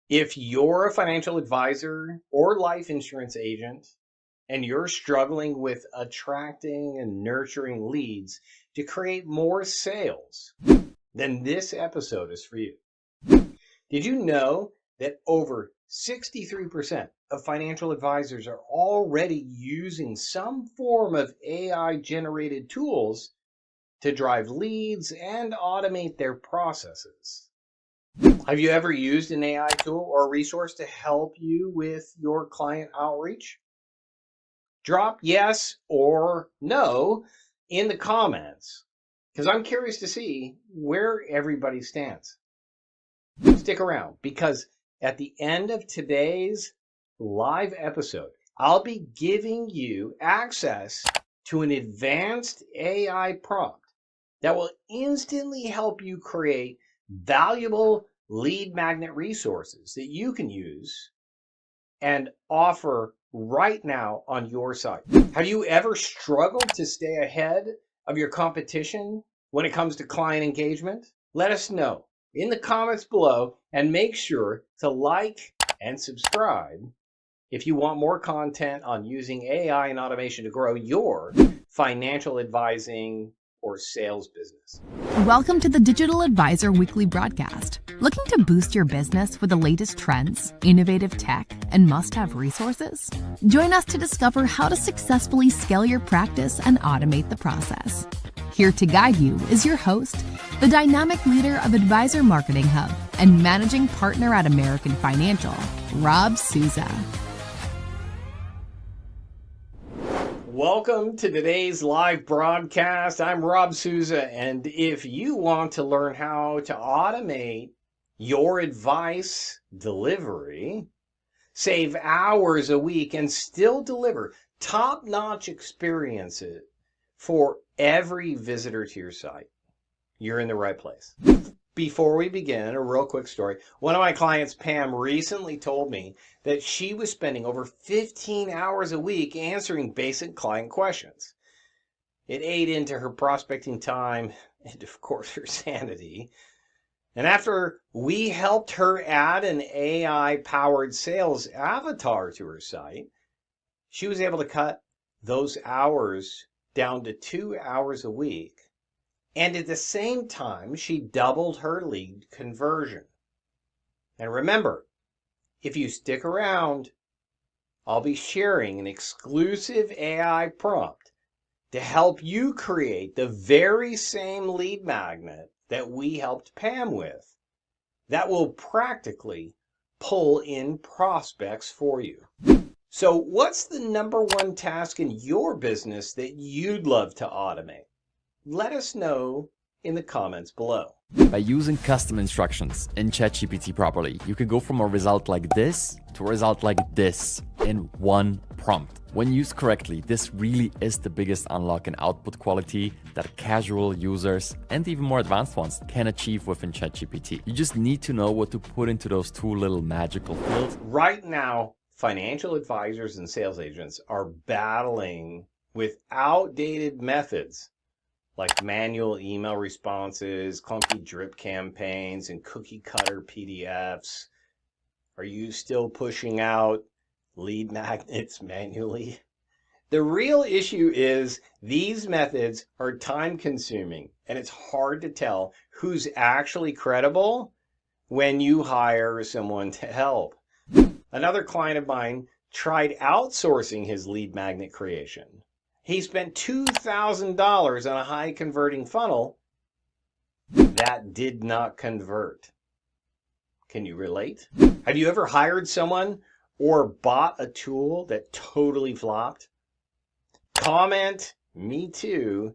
If you're a financial advisor or life insurance agent and you're struggling with attracting and nurturing leads to create more sales, then this episode is for you. Did you know that over 63% of financial advisors are already using some form of AI-generated tools to drive leads and automate their processes? Have you ever used an AI tool or resource to help you with your client outreach? Drop yes or no in the comments, because I'm curious to see where everybody stands. Stick around, because at the end of today's live episode, I'll be giving you access to an advanced AI prompt that will instantly help you create valuable lead magnet resources that you can use and offer right now on your site. Have you ever struggled to stay ahead of your competition when it comes to client engagement? Let us know in the comments below, and make sure to like and subscribe if you want more content on using AI and automation to grow your financial advising or sales business. Welcome to the Digital Advisor Weekly Broadcast. Looking to boost your business with the latest trends, innovative tech, and must-have resources? Join us to discover how to successfully scale your practice and automate the process. Here to guide you is your host, the dynamic leader of Advisor Marketing Hub and managing partner at American Financial, Rob Souza. Welcome to today's live broadcast. I'm Rob Souza, and if you want to learn how to automate your advice delivery, save hours a week, and still deliver top-notch experiences for every visitor to your site, you're in the right place. Before we begin, a real quick story. One of my clients, Pam, recently told me that she was spending over 15 hours a week answering basic client questions. It ate into her prospecting time and, of course, her sanity. And after we helped her add an AI-powered sales avatar to her site, she was able to cut those hours down to 2 hours a week. And at the same time, she doubled her lead conversion. And remember, if you stick around, I'll be sharing an exclusive AI prompt to help you create the very same lead magnet that we helped Pam with, that will practically pull in prospects for you. So what's the number one task in your business that you'd love to automate? Let us know in the comments below. By using custom instructions in ChatGPT properly, you can go from a result like this to a result like this in one prompt. When used correctly, this really is the biggest unlock in output quality that casual users and even more advanced ones can achieve within ChatGPT. You just need to know what to put into those two little magical fields. Right now, financial advisors and sales agents are battling with outdated methods like manual email responses, clunky drip campaigns, and cookie cutter PDFs. Are you still pushing out lead magnets manually? The real issue is these methods are time consuming, and it's hard to tell who's actually credible when you hire someone to help. Another client of mine tried outsourcing his lead magnet creation. He spent $2,000 on a high converting funnel that did not convert. Can you relate? Have you ever hired someone or bought a tool that totally flopped? Comment me too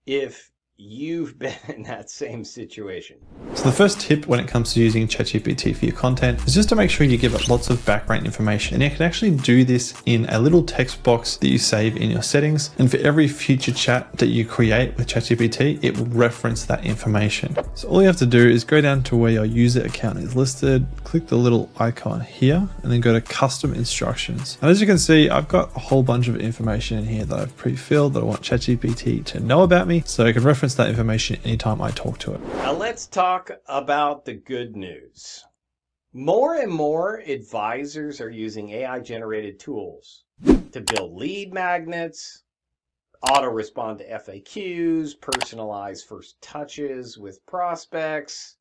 if you've been in that same situation. So the first tip when it comes to using ChatGPT for your content is just to make sure you give it lots of background information. And you can actually do this in a little text box that you save in your settings. And for every future chat that you create with ChatGPT, it will reference that information. So all you have to do is go down to where your user account is listed, click the little icon here, and then go to custom instructions. And as you can see, I've got a whole bunch of information in here that I've pre-filled that I want ChatGPT to know about me. So I can reference that information anytime I talk to it. Now let's talk about the good news. More and more advisors are using AI-generated tools to build lead magnets, auto-respond to FAQs, personalize first touches with prospects.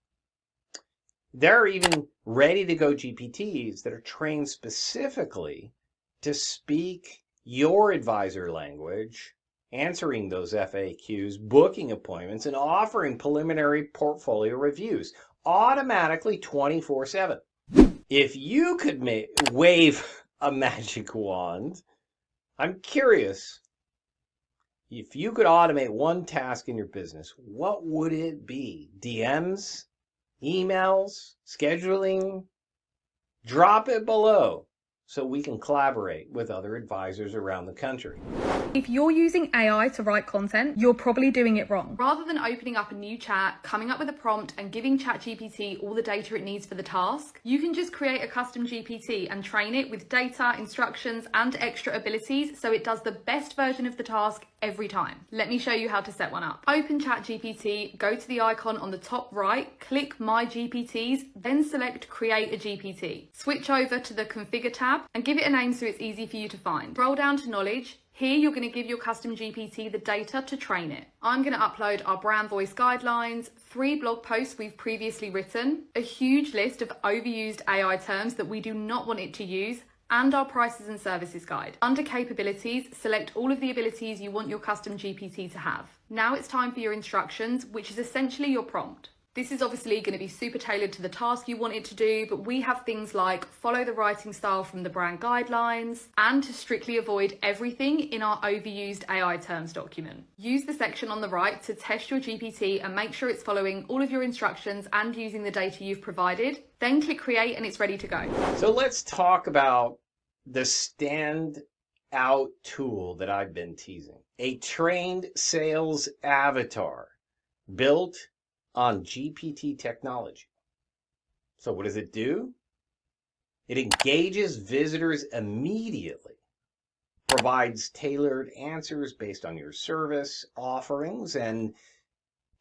There are even ready-to-go GPTs that are trained specifically to speak your advisor language, answering those FAQs, booking appointments, and offering preliminary portfolio reviews automatically 24/7. If you could wave a magic wand, I'm curious, if you could automate one task in your business, what would it be? DMs? Emails? Scheduling? Drop it below so we can collaborate with other advisors around the country. If you're using AI to write content, you're probably doing it wrong. Rather than opening up a new chat, coming up with a prompt and giving ChatGPT all the data it needs for the task, you can just create a custom GPT and train it with data, instructions, and extra abilities so it does the best version of the task every time. Let me show you how to set one up. Open ChatGPT, go to the icon on the top right, click My GPTs, then select Create a GPT. Switch over to the Configure tab and give it a name so it's easy for you to find. Scroll down to Knowledge. Here, you're going to give your custom GPT the data to train it. I'm going to upload our brand voice guidelines, 3 blog posts we've previously written, a huge list of overused AI terms that we do not want it to use, and our prices and services guide. Under capabilities, select all of the abilities you want your custom GPT to have. Now it's time for your instructions, which is essentially your prompt. This is obviously going to be super tailored to the task you want it to do, but we have things like follow the writing style from the brand guidelines and to strictly avoid everything in our overused AI terms document. Use the section on the right to test your GPT and make sure it's following all of your instructions and using the data you've provided. Then click create and it's ready to go. So let's talk about the standout tool that I've been teasing. A trained sales avatar built on GPT technology. So what does it do? It engages visitors immediately, provides tailored answers based on your service offerings, and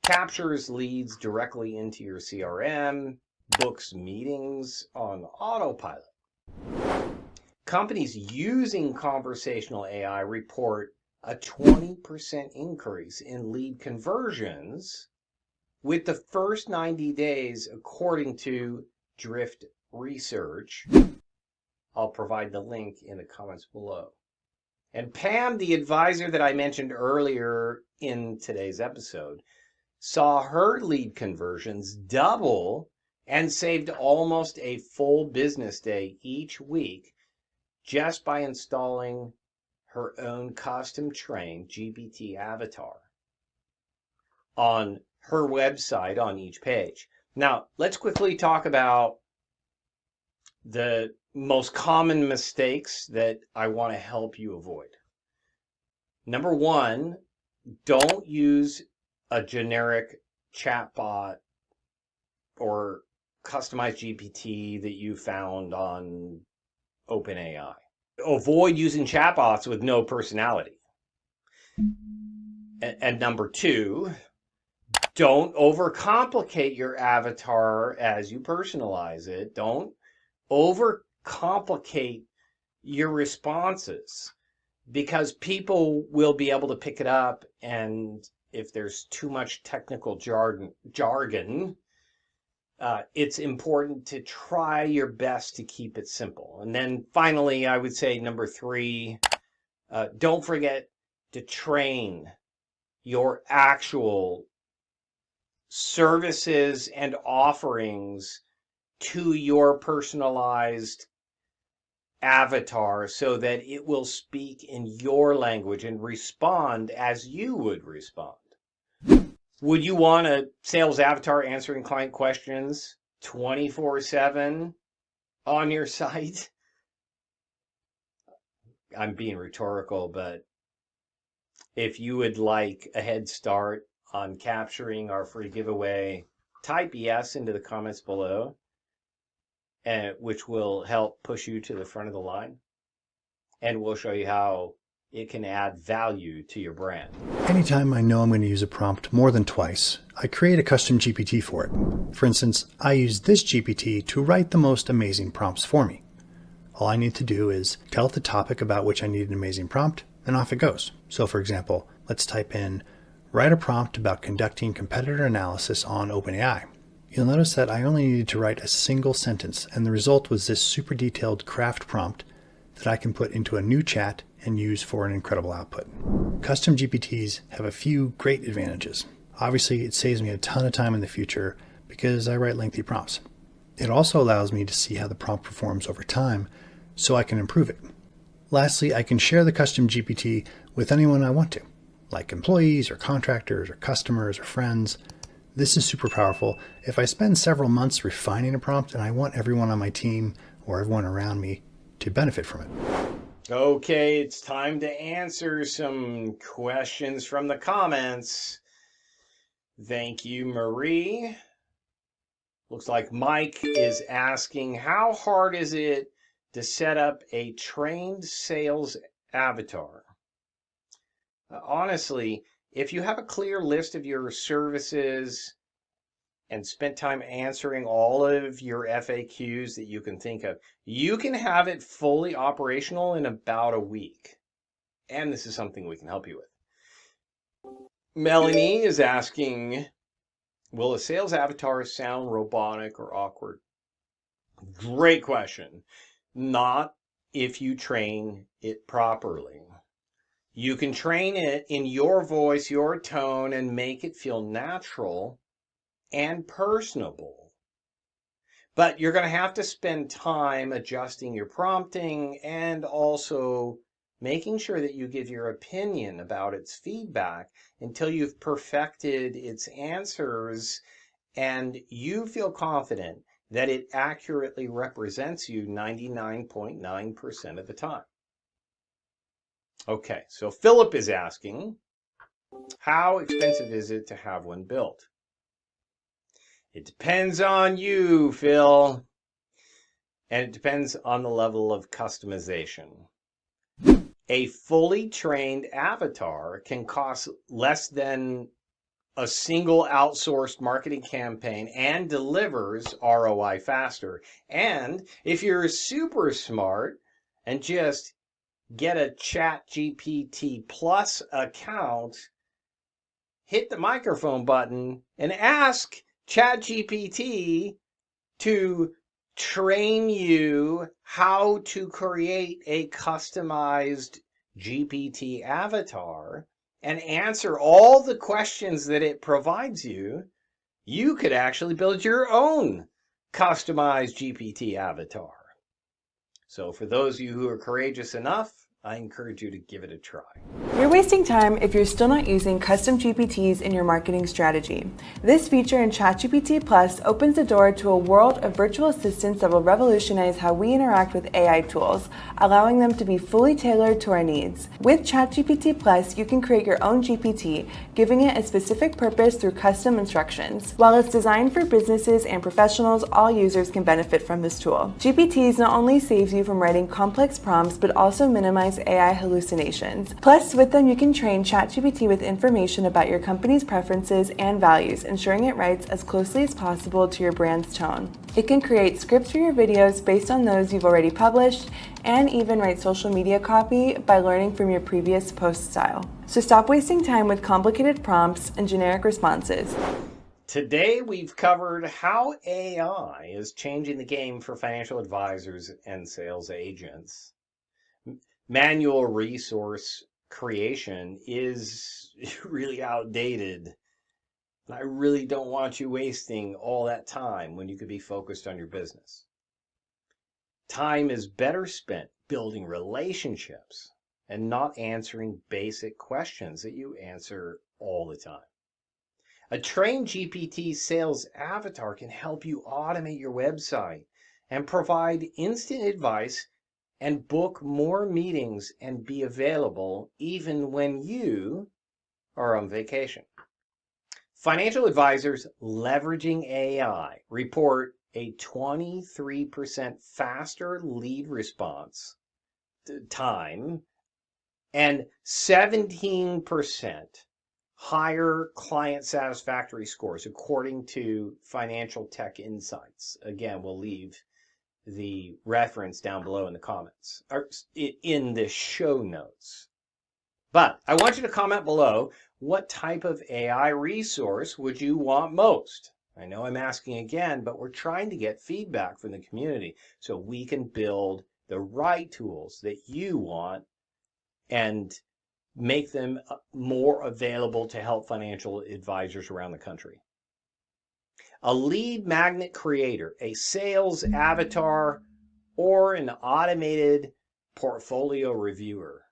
captures leads directly into your CRM, books meetings on autopilot. Companies using conversational AI report a 20% increase in lead conversions with the first 90 days, according to Drift Research. I'll provide the link in the comments below. And Pam, the advisor that I mentioned earlier in today's episode, saw her lead conversions double and saved almost a full business day each week just by installing her own custom trained GPT avatar on her website on each page. Now, let's quickly talk about the most common mistakes that I want to help you avoid. Number one, don't use a generic chatbot or customized GPT that you found on OpenAI. Avoid using chatbots with no personality. And number two, don't overcomplicate your avatar as you personalize it. Don't overcomplicate your responses because people will be able to pick it up, and if there's too much technical jargon, it's important to try your best to keep it simple. And then finally, I would say number three, don't forget to train your actual services and offerings to your personalized avatar so that it will speak in your language and respond as you would respond. Would you want a sales avatar answering client questions 24/7 on your site? I'm being rhetorical, but if you would like a head start on capturing our free giveaway, type yes into the comments below, which will help push you to the front of the line. And we'll show you how it can add value to your brand. Anytime I know I'm going to use a prompt more than twice, I create a custom GPT for it. For instance, I use this GPT to write the most amazing prompts for me. All I need to do is tell it the topic about which I need an amazing prompt, and off it goes. So for example, let's type in, write a prompt about conducting competitor analysis on OpenAI. You'll notice that I only needed to write a single sentence, and the result was this super detailed craft prompt that I can put into a new chat and use for an incredible output. Custom GPTs have a few great advantages. Obviously, it saves me a ton of time in the future because I write lengthy prompts. It also allows me to see how the prompt performs over time so I can improve it. Lastly, I can share the custom GPT with anyone I want to, like employees or contractors or customers or friends. This is super powerful. If I spend several months refining a prompt and I want everyone on my team or everyone around me to benefit from it. Okay, it's time to answer some questions from the comments. Thank you, Marie. Looks like Mike is asking, how hard is it to set up a trained sales avatar? Honestly, if you have a clear list of your services and spent time answering all of your FAQs that you can think of, you can have it fully operational in about a week. And this is something we can help you with. Melanie is asking, will a sales avatar sound robotic or awkward? Great question. Not if you train it properly. You can train it in your voice, your tone, and make it feel natural and personable. But you're going to have to spend time adjusting your prompting and also making sure that you give your opinion about its feedback until you've perfected its answers and you feel confident that it accurately represents you 99.9% of the time. Okay, so Philip is asking, how expensive is it to have one built? It depends on you, Phil, and it depends on the level of customization. A fully trained avatar can cost less than a single outsourced marketing campaign and delivers ROI faster. And if you're super smart and just get a ChatGPT Plus account, hit the microphone button and ask ChatGPT to train you how to create a customized GPT avatar and answer all the questions that it provides you, you could actually build your own customized GPT avatar. So for those of you who are courageous enough, I encourage you to give it a try. You're wasting time if you're still not using custom GPTs in your marketing strategy. This feature in ChatGPT Plus opens the door to a world of virtual assistants that will revolutionize how we interact with AI tools, allowing them to be fully tailored to our needs. With ChatGPT Plus, you can create your own GPT, giving it a specific purpose through custom instructions. While it's designed for businesses and professionals, all users can benefit from this tool. GPTs not only saves you from writing complex prompts, but also minimize AI hallucinations. Plus, with them, you can train ChatGPT with information about your company's preferences and values, ensuring it writes as closely as possible to your brand's tone. It can create scripts for your videos based on those you've already published, and even write social media copy by learning from your previous post style. So stop wasting time with complicated prompts and generic responses. Today, we've covered how AI is changing the game for financial advisors and sales agents. Manual resource creation is really outdated. I really don't want you wasting all that time when you could be focused on your business. Time is better spent building relationships and not answering basic questions that you answer all the time. A trained GPT sales avatar can help you automate your website and provide instant advice and book more meetings and be available even when you are on vacation. Financial advisors leveraging AI report a 23% faster lead response time and 17% higher client satisfactory scores, according to Financial Tech Insights. Again, we'll leave the reference down below in the comments, or in the show notes. But I want you to comment below, what type of AI resource would you want most? I know I'm asking again, but we're trying to get feedback from the community so we can build the right tools that you want and make them more available to help financial advisors around the country. A lead magnet creator, a sales avatar, or an automated portfolio reviewer.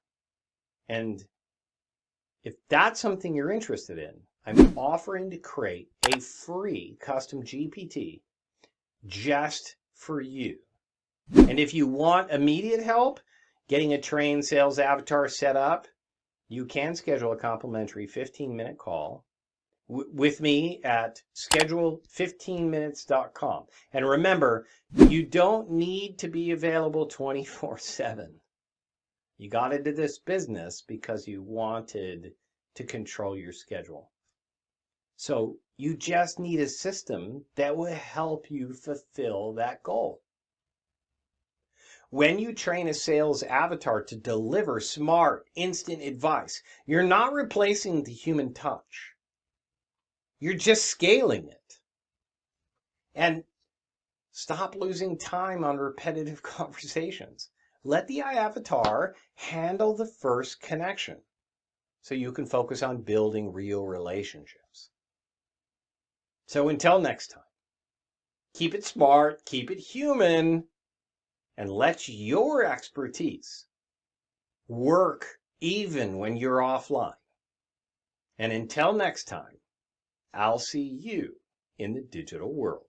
And if that's something you're interested in, I'm offering to create a free custom GPT just for you. And if you want immediate help getting a trained sales avatar set up, you can schedule a complimentary 15-minute call with me at schedule15minutes.com. And remember, you don't need to be available 24/7. You got into this business because you wanted to control your schedule. So you just need a system that will help you fulfill that goal. When you train a sales avatar to deliver smart, instant advice, you're not replacing the human touch. You're just scaling it. And stop losing time on repetitive conversations. Let the avatar handle the first connection so you can focus on building real relationships. So until next time, keep it smart, keep it human, and let your expertise work even when you're offline. And until next time, I'll see you in the digital world.